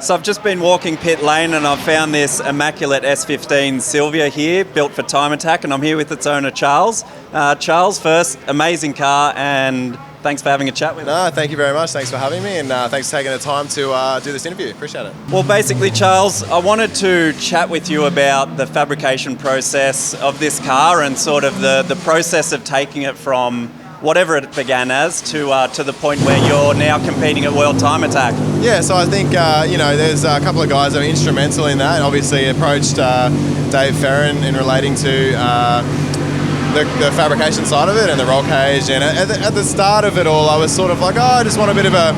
So I've just been walking pit lane and I've found this immaculate S15 Silvia here, built for Time Attack, and I'm here with its owner, Charles. Charles, first, amazing car, and thanks for having a chat with me. No, thank you very much. Thanks for having me, and thanks for taking the time to do this interview. Appreciate it. Well, basically, Charles, I wanted to chat with you about the fabrication process of this car and sort of the process of taking it from whatever it began as to the point where you're now competing at World Time Attack. Yeah, so I think there's a couple of guys that are instrumental in that. Obviously, approached Dave Ferrin in relating to the fabrication side of it and the roll cage. And at the start of it all, I was sort of like, I just want a bit of a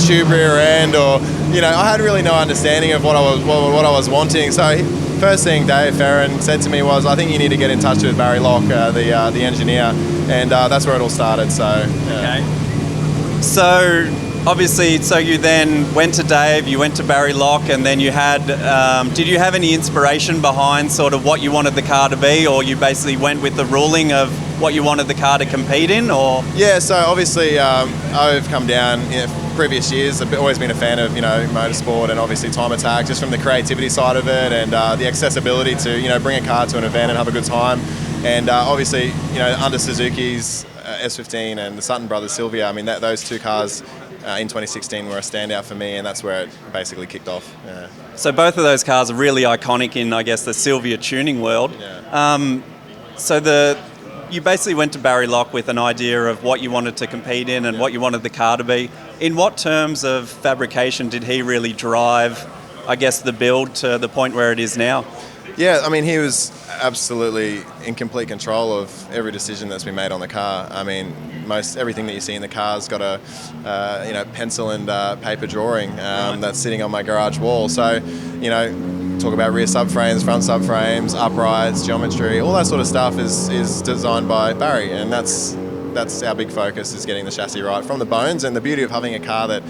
tube rear end, or I had really no understanding of what I was wanting. So first thing Dave Ferrin said to me was, I think you need to get in touch with Barry Locke, the engineer, and that's where it all started. So yeah. Okay. So obviously, you then went to Dave, you went to Barry Locke, and then you had, did you have any inspiration behind sort of what you wanted the car to be, or you basically went with the ruling of what you wanted the car to compete in, or? Yeah, so obviously I've come down previous years. I've always been a fan of motorsport and obviously Time Attack, just from the creativity side of it and the accessibility to bring a car to an event and have a good time. And obviously under Suzuki's S15 and the Sutton Brothers Silvia, I mean those two cars in 2016 were a standout for me, and that's where it basically kicked off. Yeah. So both of those cars are really iconic in, I guess, the Silvia tuning world. Yeah. You basically went to Barry Locke with an idea of what you wanted to compete in and what you wanted the car to be. In what terms of fabrication did he really drive, I guess, the build to the point where it is now? Yeah, I mean, he was absolutely in complete control of every decision that's been made on the car. I mean, everything that you see in the car's got a pencil and paper drawing that's sitting on my garage wall. So, talk about rear subframes, front subframes, uprights, geometry, all that sort of stuff is designed by Barry, and that's our big focus, is getting the chassis right from the bones. And the beauty of having a car that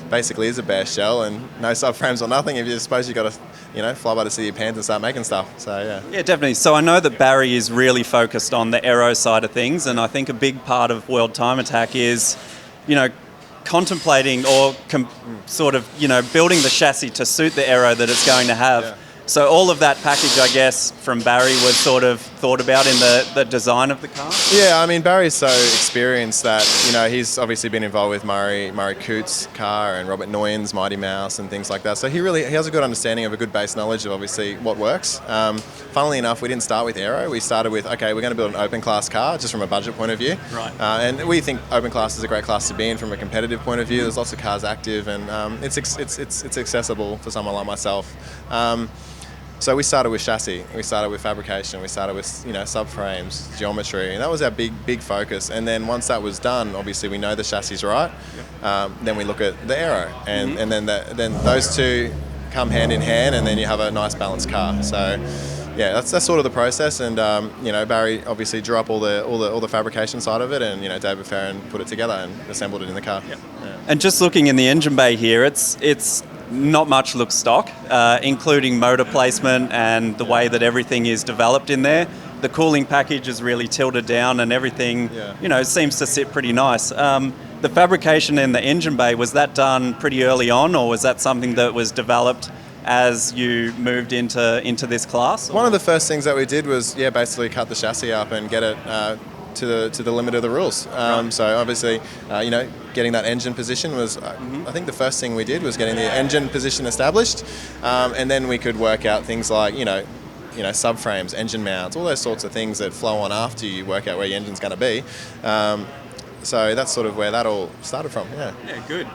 basically is a bare shell and no subframes or nothing, if you suppose you've got to fly by the seat of your pants and start making stuff. So yeah definitely. So I know that Barry is really focused on the aero side of things, and I think a big part of World Time Attack is contemplating or building the chassis to suit the aero that it's going to have. Yeah. So all of that package, I guess, from Barry was sort of thought about in the design of the car? Yeah, I mean, Barry's so experienced that, he's obviously been involved with Murray Coote's car and Robert Nguyen's Mighty Mouse and things like that. So he has a good understanding of a good base knowledge of obviously what works. Funnily enough, we didn't start with aero. We started with, okay, we're going to build an open class car just from a budget point of view. Right. And we think open class is a great class to be in from a competitive point of view. There's lots of cars active, and it's accessible for someone like myself. So we started with chassis, we started with fabrication, we started with subframes, geometry, and that was our big focus. And then once that was done, obviously we know the chassis is right. Yep. Then we look at the aero, and then those two come hand in hand, and then you have a nice balanced car. So yeah, that's sort of the process. And Barry obviously drew up all the fabrication side of it, and David Ferrin put it together and assembled it in the car. Yep. Yeah. And just looking in the engine bay here, it's not much looks stock, including motor placement and the way that everything is developed in there. The cooling package is really tilted down, and everything, seems to sit pretty nice. The fabrication in the engine bay, was that done pretty early on, or was that something that was developed as you moved into this class? Or? One of the first things that we did was basically cut the chassis up and get it to the limit of the rules. Right. So obviously, getting that engine position was, I think the first thing we did was getting the engine position established, and then we could work out things like, subframes, engine mounts, all those sorts of things that flow on after you work out where your engine's going to be. So that's sort of where that all started from. Yeah. Yeah, good.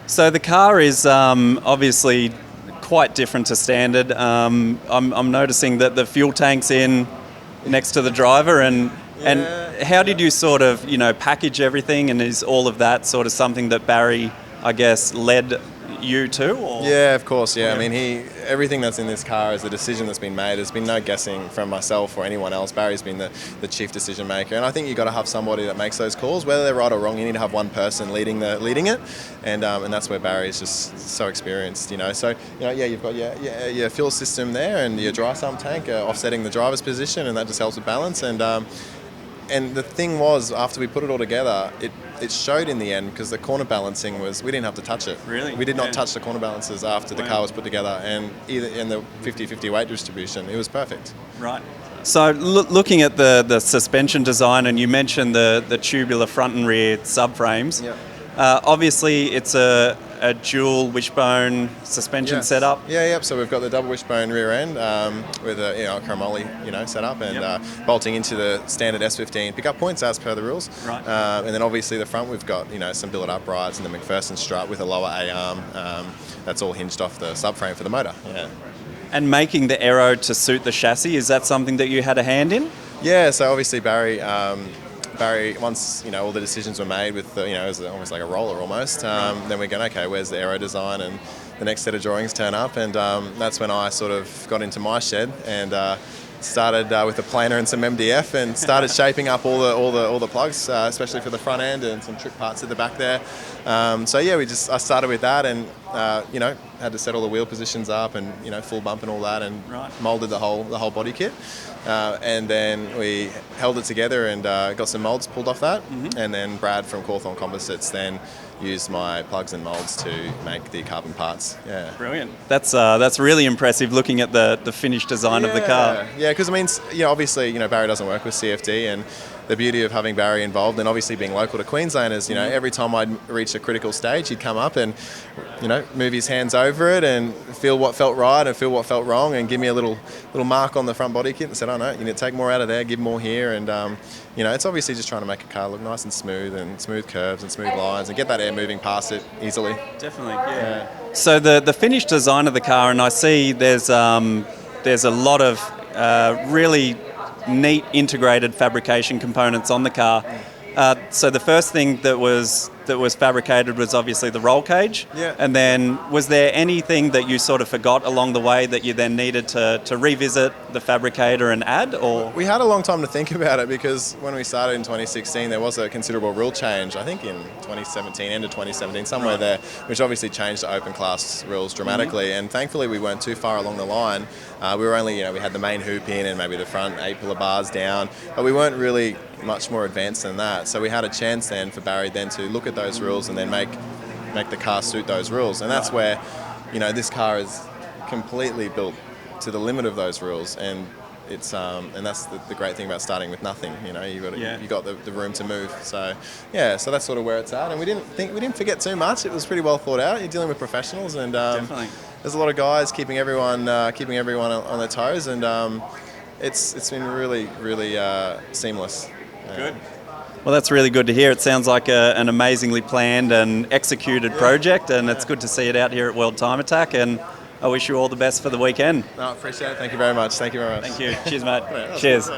So the car is obviously quite different to standard. I'm noticing that the fuel tank's in next to the driver, and how did you sort of, package everything, and is all of that sort of something that Barry, I guess, led you to? Or? Yeah, of course, yeah. I mean, everything that's in this car is a decision that's been made. There's been no guessing from myself or anyone else. Barry's been the chief decision maker, and I think you've got to have somebody that makes those calls. Whether they're right or wrong, you need to have one person leading it, and that's where Barry's just so experienced, So, you've got your fuel system there and your dry sump tank offsetting the driver's position, and that just helps with balance. And and the thing was, after we put it all together, it showed in the end because the corner balancing we didn't have to touch it. Really? We did not touch the corner balances after the car was put together, and either in the 50-50 weight distribution, it was perfect. Right. So looking at the suspension design, and you mentioned the tubular front and rear subframes. Yeah. Obviously, it's a dual wishbone suspension setup. Yeah. So we've got the double wishbone rear end with a chromoly setup, and bolting into the standard S15 pickup points as per the rules. Right. And then obviously the front we've got some billet uprights and the McPherson strut with a lower A-arm. That's all hinged off the subframe for the motor. Yeah. And making the aero to suit the chassis, is that something that you had a hand in? Yeah. So obviously Barry, once all the decisions were made with it was almost like a roller almost. Then we're going, okay, where's the aero design? And the next set of drawings turn up, and that's when I sort of got into my shed and started with a planer and some MDF and started shaping up all the plugs, especially for the front end and some trick parts at the back there. I started with that, and had to set all the wheel positions up and full bump and all that, and moulded the whole body kit. And then we held it together and got some moulds pulled off that. Mm-hmm. And then Brad from Cawthorn Composites then used my plugs and moulds to make the carbon parts. Yeah. Brilliant. That's really impressive looking at the finished design of the car. Yeah, because obviously Barry doesn't work with CFD, and the beauty of having Barry involved and obviously being local to Queensland is, every time I'd reach a critical stage, he'd come up and, move his hands over it and feel what felt right and feel what felt wrong and give me a little mark on the front body kit and said, oh no, you need to take more out of there, give more here. And, it's obviously just trying to make a car look nice and smooth curves and smooth lines and get that air moving past it easily. Definitely, yeah. So the finished design of the car, and I see there's a lot of really neat integrated fabrication components on the car. So the first thing that was fabricated was obviously the roll cage. Yeah. And then was there anything that you sort of forgot along the way that you then needed to revisit the fabricator and add? Or we had a long time to think about it, because when we started in 2016 there was a considerable rule change, I think in 2017, end of 2017, somewhere there, which obviously changed the open class rules dramatically. Mm-hmm. And thankfully we weren't too far along the line. We were only, we had the main hoop in and maybe the front 8 pillar bars down, but we weren't really much more advanced than that. So we had a chance then for Barry then to look at those rules and then make the car suit those rules. And that's where, this car is completely built to the limit of those rules. And it's and that's the great thing about starting with nothing. You got the room to move. So so that's sort of where it's at. And we didn't forget too much. It was pretty well thought out. You're dealing with professionals, and definitely there's a lot of guys keeping everyone on their toes, and it's been really seamless. Good. Well, that's really good to hear. It sounds like an amazingly planned and executed project, and it's good to see it out here at World Time Attack, and I wish you all the best for the weekend. No, I appreciate it. Thank you very much. Thank you. Cheers, mate. Cheers.